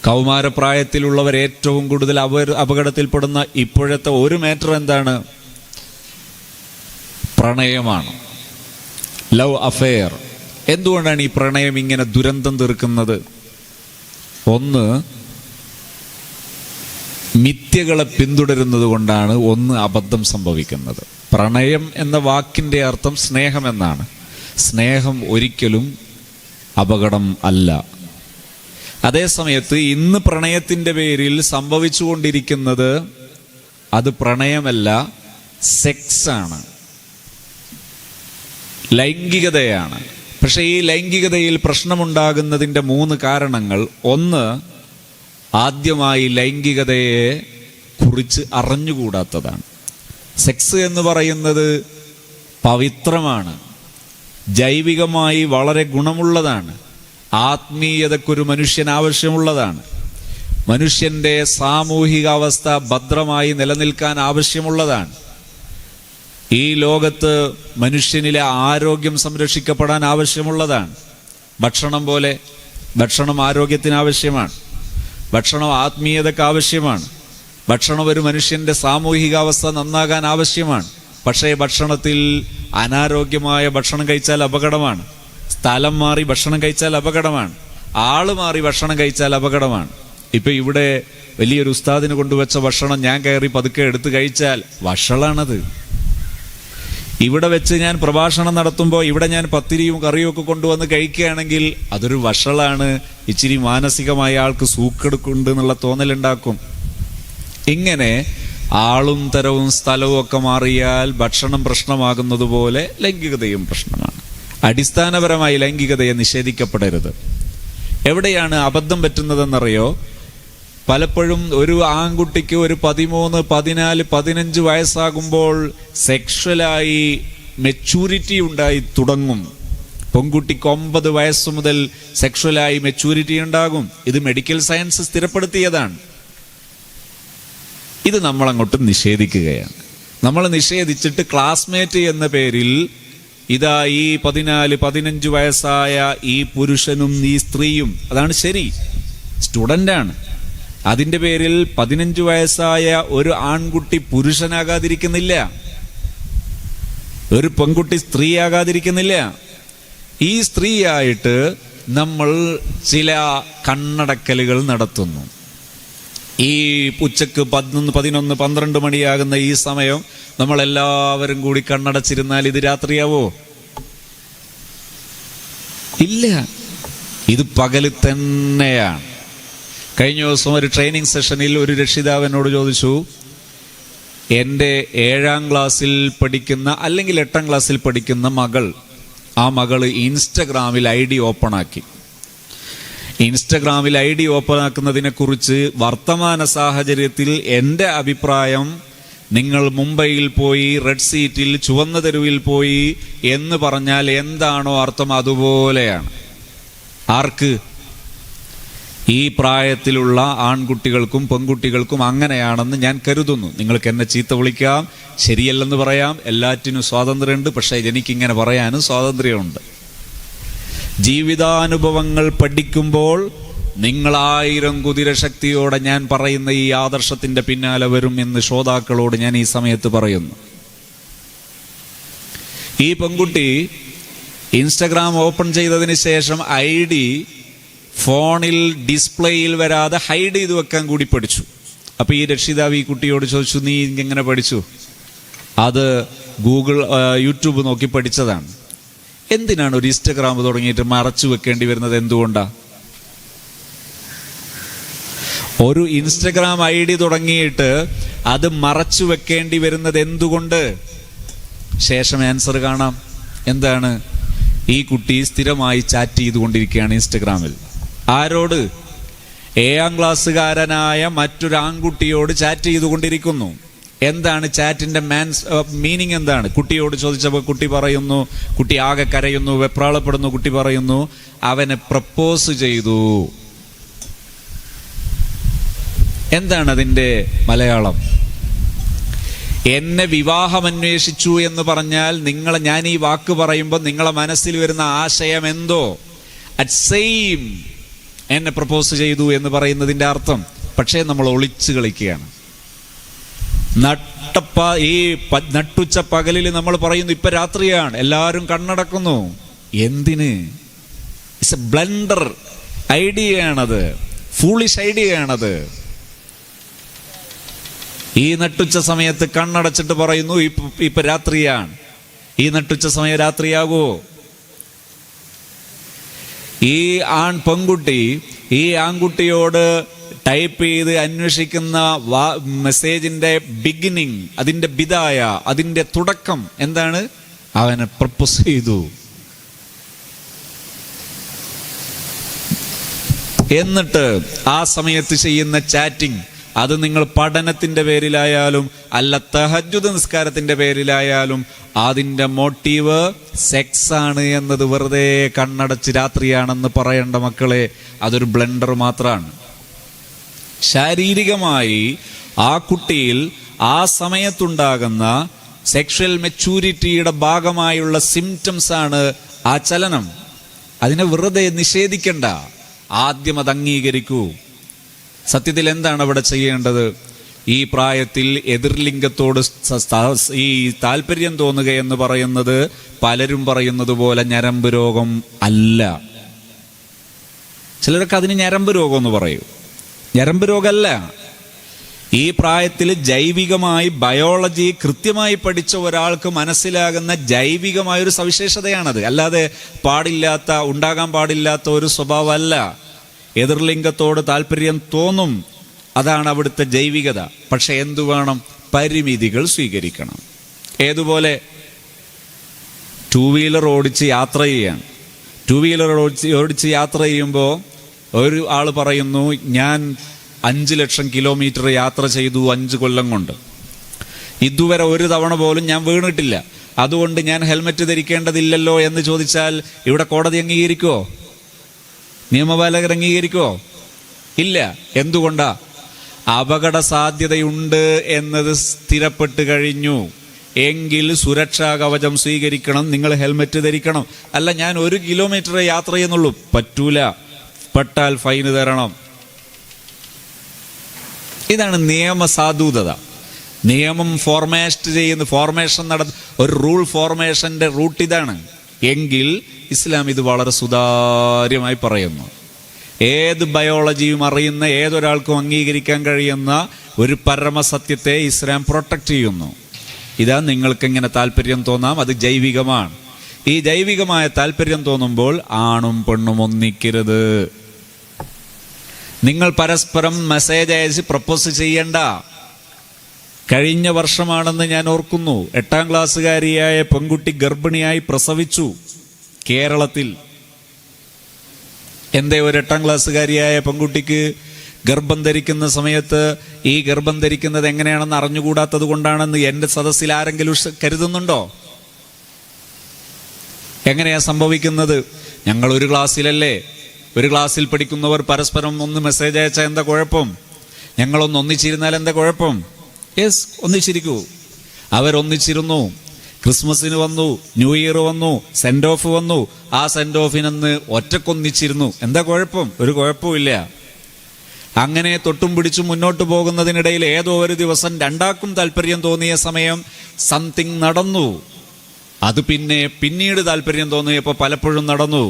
കൗമാരപ്രായത്തിലുള്ളവർ ഏറ്റവും കൂടുതൽ അപകടത്തിൽപ്പെടുന്ന ഇപ്പോഴത്തെ ഒരു മാറ്റർ എന്താണ്? പ്രണയമാണ്, ലവ് അഫെയർ. എന്തുകൊണ്ടാണ് ഈ പ്രണയം ഇങ്ങനെ ദുരന്തം തീർക്കുന്നത്? ഒന്ന്, മിഥ്യകളെ പിന്തുടരുന്നത് കൊണ്ടാണ് ഒന്ന് അബദ്ധം സംഭവിക്കുന്നത്. പ്രണയം എന്ന വാക്കിൻ്റെ അർത്ഥം സ്നേഹം എന്നാണ്. സ്നേഹം ഒരിക്കലും അപകടം അല്ല. അതേസമയത്ത് ഇന്ന് പ്രണയത്തിൻ്റെ പേരിൽ സംഭവിച്ചുകൊണ്ടിരിക്കുന്നത് അത് പ്രണയമല്ല, സെക്സാണ്, ലൈംഗികതയാണ്. പക്ഷെ ഈ ലൈംഗികതയിൽ പ്രശ്നമുണ്ടാകുന്നതിൻ്റെ 3 കാരണങ്ങൾ. ഒന്ന്, ആദ്യമായി ലൈംഗികതയെ കുറിച്ച് അറിഞ്ഞുകൂടാത്തതാണ്. സെക്സ് എന്ന് പറയുന്നത് പവിത്രമാണ്, ജൈവികമായി വളരെ ഗുണമുള്ളതാണ്, ആത്മീയതക്കൊരു മനുഷ്യൻ ആവശ്യമുള്ളതാണ്, മനുഷ്യന്റെ സാമൂഹിക അവസ്ഥ ഭദ്രമായി നിലനിൽക്കാൻ ആവശ്യമുള്ളതാണ്. ഈ ലോകത്ത് മനുഷ്യനിലെ ആരോഗ്യം സംരക്ഷിക്കപ്പെടാൻ ആവശ്യമുള്ളതാണ്. ഭക്ഷണം പോലെ, ഭക്ഷണം ആരോഗ്യത്തിന് ആവശ്യമാണ്, ഭക്ഷണം ആത്മീയതയ്ക്ക് ആവശ്യമാണ്, ഭക്ഷണം ഒരു മനുഷ്യന്റെ സാമൂഹികാവസ്ഥ നന്നാകാൻ ആവശ്യമാണ്. പക്ഷേ ഭക്ഷണത്തിൽ അനാരോഗ്യമായ ഭക്ഷണം കഴിച്ചാൽ അപകടമാണ്, സ്ഥലം മാറി ഭക്ഷണം കഴിച്ചാൽ അപകടമാണ്, ആള് മാറി ഭക്ഷണം കഴിച്ചാൽ അപകടമാണ്. ഇപ്പൊ ഇവിടെ വലിയൊരു ഉസ്താദിന് കൊണ്ടുവച്ച ഭക്ഷണം ഞാൻ കയറി പതുക്കെ എടുത്ത് കഴിച്ചാൽ വഷളാണത്. ഇവിടെ വെച്ച് ഞാൻ പ്രഭാഷണം നടത്തുമ്പോൾ ഇവിടെ ഞാൻ പത്തിരിയും കറിയും ഒക്കെ കൊണ്ടുവന്ന് കഴിക്കുകയാണെങ്കിൽ അതൊരു വഷളാണ്, ഇച്ചിരി മാനസികമായ ആൾക്ക് സൂക്കെടുക്കുന്നുണ്ട് എന്നുള്ള തോന്നലുണ്ടാക്കും. ഇങ്ങനെ ആളും തരവും സ്ഥലവും ഒക്കെ മാറിയാൽ ഭക്ഷണം പ്രശ്നമാകുന്നത് പോലെ ലൈംഗികതയും പ്രശ്നമാണ്. അടിസ്ഥാനപരമായി ലൈംഗികതയെ നിഷേധിക്കപ്പെടരുത്. എവിടെയാണ് അബദ്ധം പറ്റുന്നതെന്നറിയോ? പലപ്പോഴും ഒരു ആൺകുട്ടിക്ക് ഒരു 13, 14, 15 വയസ്സാകുമ്പോൾ സെക്ഷലായി മെച്യൂരിറ്റി ഉണ്ടായി തുടങ്ങും. പെൺകുട്ടിക്ക് 9 വയസ്സ് മുതൽ സെക്ഷലായി മെച്യൂരിറ്റി ഉണ്ടാകും. ഇത് മെഡിക്കൽ സയൻസ് സ്ഥിരപ്പെടുത്തിയതാണ്. ഇത് നമ്മളങ്ങോട്ട് നിഷേധിക്കുകയാണ്. നമ്മൾ നിഷേധിച്ചിട്ട് ക്ലാസ്മേറ്റ് എന്ന പേരിൽ ഇതാ ഈ 14, 15 വയസ്സായ ഈ പുരുഷനും ഈ സ്ത്രീയും, അതാണ് ശരി, സ്റ്റുഡൻ്റാണ്, അതിൻ്റെ പേരിൽ 15 വയസ്സായ ഒരു ആൺകുട്ടി പുരുഷനാകാതിരിക്കുന്നില്ല, ഒരു പെൺകുട്ടി സ്ത്രീയാകാതിരിക്കുന്നില്ല. ഈ സ്ത്രീയായിട്ട് നമ്മൾ ചില കണ്ണടക്കലുകൾ നടത്തുന്നു. ഈ ഉച്ചക്ക് 11, 12 മണിയാകുന്ന ഈ സമയം നമ്മളെല്ലാവരും കൂടി കണ്ണടച്ചിരുന്നാൽ ഇത് രാത്രിയാവോ? ഇല്ല, ഇത് പകല് തന്നെയാണ്. കഴിഞ്ഞ ദിവസം ഒരു ട്രെയിനിങ് സെഷനിൽ ഒരു രക്ഷിതാവ് എന്നോട് ചോദിച്ചു, എൻ്റെ 7ാം ക്ലാസ്സിൽ പഠിക്കുന്ന അല്ലെങ്കിൽ 8ാം ക്ലാസ്സിൽ പഠിക്കുന്ന മകൾ, ആ മകള് ഇൻസ്റ്റഗ്രാമിൽ ID ഓപ്പണാക്കി. ഇൻസ്റ്റഗ്രാമിൽ ID ഓപ്പണാക്കുന്നതിനെ കുറിച്ച് വർത്തമാന സാഹചര്യത്തിൽ എൻ്റെ അഭിപ്രായം, നിങ്ങൾ മുംബൈയിൽ പോയി റെഡ് സീറ്റിൽ ചുവന്ന തെരുവിൽ പോയി എന്ന് പറഞ്ഞാൽ എന്താണോ അർത്ഥം അതുപോലെയാണ്. ആർക്ക്? ഈ പ്രായത്തിലുള്ള ആൺകുട്ടികൾക്കും പെൺകുട്ടികൾക്കും അങ്ങനെയാണെന്ന് ഞാൻ കരുതുന്നു. നിങ്ങൾക്ക് എന്നെ ചീത്ത വിളിക്കാം, ശരിയല്ലെന്ന് പറയാം, എല്ലാറ്റിനും സ്വാതന്ത്ര്യമുണ്ട്. പക്ഷേ എനിക്കിങ്ങനെ പറയാനും സ്വാതന്ത്ര്യമുണ്ട്. ജീവിതാനുഭവങ്ങൾ പഠിക്കുമ്പോൾ നിങ്ങൾ 1000 കുതിരശക്തിയോടെ ഞാൻ പറയുന്ന ഈ ആദർശത്തിന്റെ പിന്നാലെ വരും എന്ന് ശ്രോതാക്കളോട് ഞാൻ ഈ സമയത്ത് പറയുന്നു. ഈ പെൺകുട്ടി ഇൻസ്റ്റഗ്രാം ഓപ്പൺ ചെയ്തതിന് ശേഷം ID ഫോണിൽ ഡിസ്പ്ലേയിൽ വരാതെ ഹൈഡ് ചെയ്ത് വെക്കാൻ കൂടി പഠിച്ചു. അപ്പൊ ഈ രക്ഷിതാവ് ഈ കുട്ടിയോട് ചോദിച്ചു, നീ എങ്ങനെ പഠിച്ചു? അത് യൂട്യൂബ് നോക്കി പഠിച്ചതാണ്. എന്തിനാണ് ഒരു ഇൻസ്റ്റഗ്രാം തുടങ്ങിയിട്ട് മറച്ചു വെക്കേണ്ടി വരുന്നത്? എന്തുകൊണ്ടാ? ഒരു ഇൻസ്റ്റഗ്രാം ID തുടങ്ങിയിട്ട് അത് മറച്ചു വെക്കേണ്ടി വരുന്നത് എന്തുകൊണ്ട്? ശേഷം ആൻസർ കാണാം. എന്താണ്? ഈ കുട്ടി സ്ഥിരമായി ചാറ്റ് ചെയ്തുകൊണ്ടിരിക്കുകയാണ് ഇൻസ്റ്റഗ്രാമിൽ. ആരോട്? 7ാം ക്ലാസ്സുകാരനായ മറ്റൊരു ആൺകുട്ടിയോട് ചാറ്റ് ചെയ്തുകൊണ്ടിരിക്കുന്നു. എന്താണ് ചാറ്റിന്റെ മീനിങ്? എന്താണ്? കുട്ടിയോട് ചോദിച്ചപ്പോൾ കുട്ടി പറയുന്നു, കുട്ടി ആകെ കരയുന്നു, വെപ്രാളപ്പെടുന്നു. കുട്ടി പറയുന്നു, അവനെ പ്രപ്പോസ് ചെയ്തു. എന്താണ് അതിന്റെ മലയാളം? എന്നെ വിവാഹം അന്വേഷിച്ചു എന്ന് പറഞ്ഞാൽ ഞാൻ ഈ വാക്ക് പറയുമ്പോൾ നിങ്ങളെ മനസ്സിൽ വരുന്ന ആശയം എന്തോ? അറ്റ് സെയിം എന്നെ പ്രപ്പോസ് ചെയ്തു എന്ന് പറയുന്നതിന്റെ അർത്ഥം. പക്ഷേ നമ്മൾ ഒളിച്ചു കളിക്കുകയാണ്. ഈ നട്ടുച്ച പകലിൽ നമ്മൾ പറയുന്നു ഇപ്പൊ രാത്രിയാണ്, എല്ലാവരും കണ്ണടക്കുന്നു. എന്തിന്? ഇറ്റ്സ് എ ബ്ലണ്ടർ ഐഡിയയാണത്, ഫൂളിഷ് ഐഡിയയാണത്. ഈ നട്ടുച്ച സമയത്ത് കണ്ണടച്ചിട്ട് പറയുന്നു ഇപ്പൊ രാത്രിയാണ്. ഈ നട്ടുച്ച സമയം രാത്രിയാകുമോ? ഈ പെൺകുട്ടി ഈ ആൺകുട്ടിയോട് ടൈപ്പ് ചെയ്ത് അന്വേഷിക്കുന്ന മെസ്സേജിന്റെ ബിഗിനിങ്, അതിന്റെ ബിദായ, അതിന്റെ തുടക്കം എന്താണ്? അവനെ പ്രപ്പോസ് ചെയ്തു. എന്നിട്ട് ആ സമയത്ത് ചെയ്യുന്ന ചാറ്റിംഗ്, അത് നിങ്ങൾ പഠനത്തിന്റെ പേരിലായാലും അല്ല തഹജ്ജുദ് നിസ്കാരത്തിന്റെ പേരിലായാലും അതിന്റെ മോട്ടീവ് സെക്സ് ആണ് എന്നത് വെറുതെ കണ്ണടച്ച് രാത്രിയാണെന്ന് പറയേണ്ട മക്കളെ, അതൊരു ബ്ലണ്ടർ മാത്രമാണ്. ശാരീരികമായി ആ കുട്ടിയിൽ ആ സമയത്തുണ്ടാകുന്ന സെക്ഷൽ മെച്യൂരിറ്റിയുടെ ഭാഗമായുള്ള സിംറ്റംസ് ആണ് ആ ചലനം. അതിനെ വെറുതെ നിഷേധിക്കണ്ട, ആദ്യം അത് അംഗീകരിക്കൂ. സത്യത്തിൽ എന്താണ് അവിടെ ചെയ്യേണ്ടത്? ഈ പ്രായത്തിൽ എതിർലിംഗത്തോട് ഈ താല്പര്യം തോന്നുക എന്ന് പറയുന്നത് പലരും പറയുന്നത് പോലെ ഞരമ്പ് രോഗം അല്ല. ചിലരൊക്കെ അതിന് ഞരമ്പ് രോഗം എന്ന് പറയും. ഞരമ്പ് രോഗമല്ല. ഈ പ്രായത്തിൽ ജൈവികമായി ബയോളജി കൃത്യമായി പഠിച്ച ഒരാൾക്ക് മനസ്സിലാകുന്ന ജൈവികമായൊരു സവിശേഷതയാണത്. അല്ലാതെ ഉണ്ടാകാൻ പാടില്ലാത്ത ഒരു സ്വഭാവമല്ല. എതിർലിംഗത്തോട് താല്പര്യം തോന്നും, അതാണ് അവിടുത്തെ ജൈവികത. പക്ഷെ എന്തു വേണം? പരിമിതികൾ സ്വീകരിക്കണം. ഏതുപോലെ? ടൂ വീലർ ഓടിച്ച് യാത്ര ചെയ്യാണ്. ടൂ വീലർ ഓടിച്ച് യാത്ര ചെയ്യുമ്പോൾ ഒരു ആൾ പറയുന്നു, ഞാൻ 5 ലക്ഷം കിലോമീറ്റർ യാത്ര ചെയ്തു 5 കൊല്ലം കൊണ്ട്, ഇതുവരെ ഒരു തവണ പോലും ഞാൻ വീണിട്ടില്ല, അതുകൊണ്ട് ഞാൻ ഹെൽമെറ്റ് ധരിക്കേണ്ടതില്ലല്ലോ എന്ന് ചോദിച്ചാൽ ഇവിടെ കോടതി അംഗീകരിക്കുമോ? നിയമപാലകർ അംഗീകരിക്കുമോ? ഇല്ല. എന്തുകൊണ്ടാ? അപകട സാധ്യതയുണ്ട് എന്നത് സ്ഥിരപ്പെട്ട് കഴിഞ്ഞു. എങ്കിൽ സുരക്ഷാ കവചം സ്വീകരിക്കണം, നിങ്ങൾ ഹെൽമെറ്റ് ധരിക്കണം. അല്ല, ഞാൻ 1 കിലോമീറ്റർ യാത്ര ചെയ്യുന്നുള്ളൂ, പറ്റൂല, പെട്ടാൽ ഫൈന് തരണം. ഇതാണ് നിയമസാധുത. നിയമം ഫോർമേഷൻ ഒരു റൂൾ ഫോർമേഷന്റെ റൂട്ട് ഇതാണ്. എങ്കിൽ ഇസ്ലാം ഇത് വളരെ സുതാര്യമായി പറയുന്നു. ഏത് ബയോളജിയും അറിയുന്ന ഏതൊരാൾക്കും അംഗീകരിക്കാൻ കഴിയുന്ന ഒരു പരമസത്യത്തെ ഇസ്ലാം പ്രൊട്ടക്ട് ചെയ്യുന്നു. ഇതാ നിങ്ങൾക്ക് എങ്ങനെ താല്പര്യം തോന്നാം, അത് ജൈവികമാണ്. ഈ ജൈവികമായ താല്പര്യം തോന്നുമ്പോൾ ആണും പെണ്ണും ഒന്നിക്കരുത്. നിങ്ങൾ പരസ്പരം മെസ്സേജ് അയച്ച് പ്രപ്പോസ് ചെയ്യണ്ട. കഴിഞ്ഞ വർഷമാണെന്ന് ഞാൻ ഓർക്കുന്നു, 8ാം ക്ലാസ്സുകാരിയായ പെൺകുട്ടി ഗർഭിണിയായി പ്രസവിച്ചു കേരളത്തിൽ. എന്തേ ഒരു 8ാം ക്ലാസ്സുകാരിയായ പെൺകുട്ടിക്ക് ഗർഭം ധരിക്കുന്ന സമയത്ത് ഈ ഗർഭം ധരിക്കുന്നത് എങ്ങനെയാണെന്ന് അറിഞ്ഞുകൂടാത്തത് കൊണ്ടാണെന്ന് എൻ്റെ സദസ്സിൽ ആരെങ്കിലും കരുതുന്നുണ്ടോ? എങ്ങനെയാ സംഭവിക്കുന്നത്? ഞങ്ങൾ ഒരു ക്ലാസ്സിലല്ലേ, ഒരു ക്ലാസ്സിൽ പഠിക്കുന്നവർ പരസ്പരം ഒന്ന് മെസ്സേജ് അയച്ചാൽ എന്താ കുഴപ്പം? ഞങ്ങളൊന്ന് ഒന്നിച്ചിരുന്നാൽ എന്താ കുഴപ്പം? യെസ്, ഒന്നിച്ചിരിക്കൂ. അവരൊന്നിച്ചിരുന്നു. ക്രിസ്മസിന് വന്നു, ന്യൂ ഇയർ വന്നു, സെൻഡ് ഓഫ് വന്നു. ആ സെൻഡ് ഓഫിനന്ന് ഒറ്റക്കൊന്നിച്ചിരുന്നു. എന്താ കുഴപ്പം? ഒരു കുഴപ്പമില്ല. അങ്ങനെ തൊട്ടും പിടിച്ചും മുന്നോട്ട് പോകുന്നതിനിടയിൽ ഏതോ ഒരു ദിവസം രണ്ടാക്കും താല്പര്യം തോന്നിയ സമയം സംതിങ് നടന്നു. അത് പിന്നീട് താല്പര്യം തോന്നിയപ്പോൾ പലപ്പോഴും നടന്നു.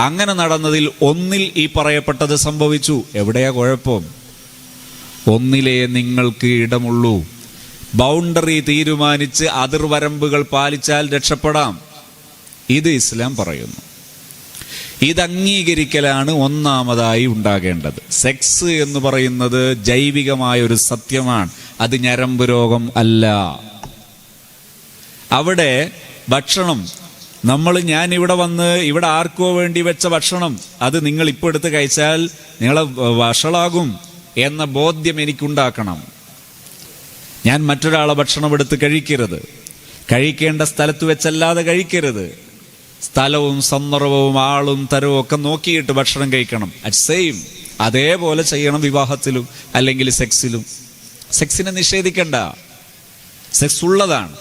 അങ്ങനെ നടന്നതിൽ ഒന്നിൽ ഈ പറയപ്പെട്ടത് സംഭവിച്ചു. എവിടെയാ കുഴപ്പം? ഒന്നിലേ നിങ്ങൾക്ക് ഇടമുള്ളൂ. ബൗണ്ടറി തീരുമാനിച്ച് അതിർവരമ്പുകൾ പാലിച്ചാൽ രക്ഷപ്പെടാം. ഇത് ഇസ്ലാം പറയുന്നു. ഇത് അംഗീകരിക്കലാണ് ഒന്നാമതായി ഉണ്ടാകേണ്ടത്. സെക്സ് എന്ന് പറയുന്നത് ജൈവികമായ ഒരു സത്യമാണ്, അത് ഞരമ്പ് രോഗം അല്ല. അവിടെ ഭക്ഷണം ഞാൻ ഇവിടെ വന്ന് ഇവിടെ ആർക്കോ വേണ്ടി വെച്ച ഭക്ഷണം അത് നിങ്ങൾ ഇപ്പോൾ എടുത്ത് കഴിച്ചാൽ നിങ്ങളെ വഷളാകും എന്ന ബോധ്യം എനിക്കുണ്ടാക്കണം. ഞാൻ മറ്റൊരാളെ ഭക്ഷണം എടുത്ത് കഴിക്കരുത്. കഴിക്കേണ്ട സ്ഥലത്ത് വെച്ചല്ലാതെ കഴിക്കരുത്. സ്ഥലവും സന്ദർഭവും ആളും തരവും ഒക്കെ നോക്കിയിട്ട് ഭക്ഷണം കഴിക്കണം. സെയിം അതേപോലെ ചെയ്യണം വിവാഹത്തിലും അല്ലെങ്കിൽ സെക്സിലും. സെക്സിനെ നിഷേധിക്കണ്ട. സെക്സ് ഉള്ളതാണ്.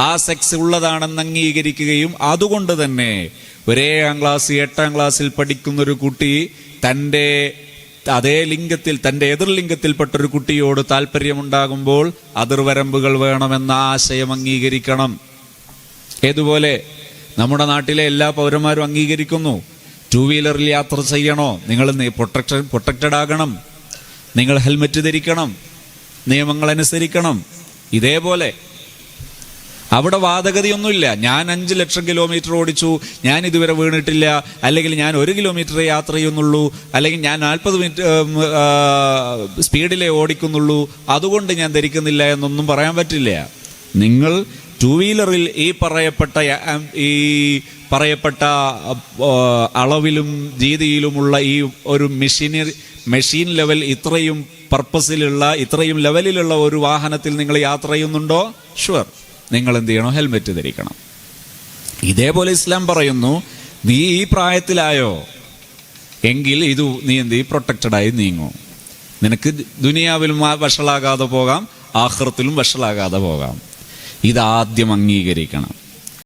ആ സെക്സ് ഉള്ളതാണെന്ന് അംഗീകരിക്കുകയും അതുകൊണ്ട് തന്നെ ഒരേ 7ാം ക്ലാസ് 8ാം ക്ലാസ്സിൽ പഠിക്കുന്നൊരു കുട്ടി തൻ്റെ അതേ ലിംഗത്തിൽ, തൻ്റെ എതിർലിംഗത്തിൽപ്പെട്ടൊരു കുട്ടിയോട് താല്പര്യമുണ്ടാകുമ്പോൾ അതിർവരമ്പുകൾ വേണമെന്ന ആശയം അംഗീകരിക്കണം. ഏതുപോലെ നമ്മുടെ നാട്ടിലെ എല്ലാ പൗരന്മാരും അംഗീകരിക്കുന്നു. 2 വീലറിൽ യാത്ര ചെയ്യണോ, നിങ്ങൾ പ്രൊട്ടക്റ്റഡ് ആകണം, നിങ്ങൾ ഹെൽമെറ്റ് ധരിക്കണം, നിയമങ്ങൾ അനുസരിക്കണം. ഇതേപോലെ അവിടെ വാദഗതിയൊന്നുമില്ല. ഞാൻ 5 ലക്ഷം കിലോമീറ്റർ ഓടിച്ചു, ഞാൻ ഇതുവരെ വീണിട്ടില്ല, അല്ലെങ്കിൽ ഞാൻ 1 കിലോമീറ്റർ യാത്ര ചെയ്യുന്നുള്ളൂ, അല്ലെങ്കിൽ ഞാൻ 40 സ്പീഡിലേ ഓടിക്കുന്നുള്ളൂ, അതുകൊണ്ട് ഞാൻ ധരിക്കുന്നില്ല എന്നൊന്നും പറയാൻ പറ്റില്ല. നിങ്ങൾ 2 വീലറിൽ ഈ പറയപ്പെട്ട അളവിലും രീതിയിലുമുള്ള ഈ ഒരു മെഷീൻ ലെവൽ, ഇത്രയും പർപ്പസിലുള്ള, ഇത്രയും ലെവലിലുള്ള ഒരു വാഹനത്തിൽ നിങ്ങൾ യാത്ര ചെയ്യുന്നുണ്ടോ? ഷുവർ, നിങ്ങൾ എന്ത് ചെയ്യണം? ഹെൽമെറ്റ് ധരിക്കണം. ഇതേപോലെ ഇസ്ലാം പറയുന്നു, നീ ഈ പ്രായത്തിലായോ എങ്കിൽ നീ എന്ത് പ്രൊട്ടക്റ്റഡായി നീങ്ങൂ. നിനക്ക് ദുനിയാവിലും വഷളാകാതെ പോകാം, ആഖിറത്തിലും വഷളാകാതെ പോകാം. ഇതാദ്യം അംഗീകരിക്കണം.